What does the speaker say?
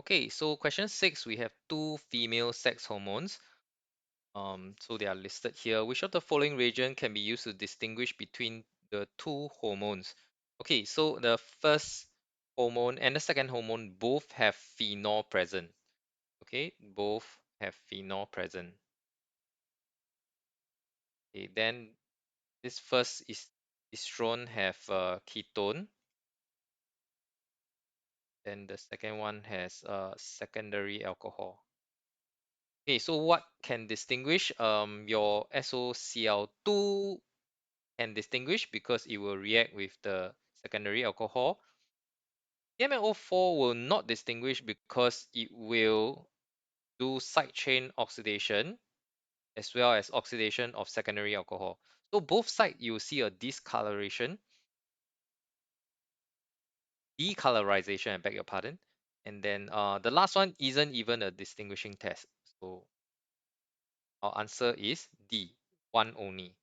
Okay, so question 6, we have two female sex hormones. So they are listed here. Which of the following region can be used to distinguish between the two hormones? Okay, so the first hormone and the second hormone both have phenol present. Okay, both have phenol present. Okay, then this first is estrone have ketone. Then the second one has secondary alcohol. Okay, so what can distinguish? Your SOCl2 can distinguish because it will react with the secondary alcohol. MnO4 will not distinguish because it will do side chain oxidation as well as oxidation of secondary alcohol. So both sides you will see a discoloration, decolorization, I beg your pardon. And then the last one isn't even a distinguishing test. So our answer is D, one only.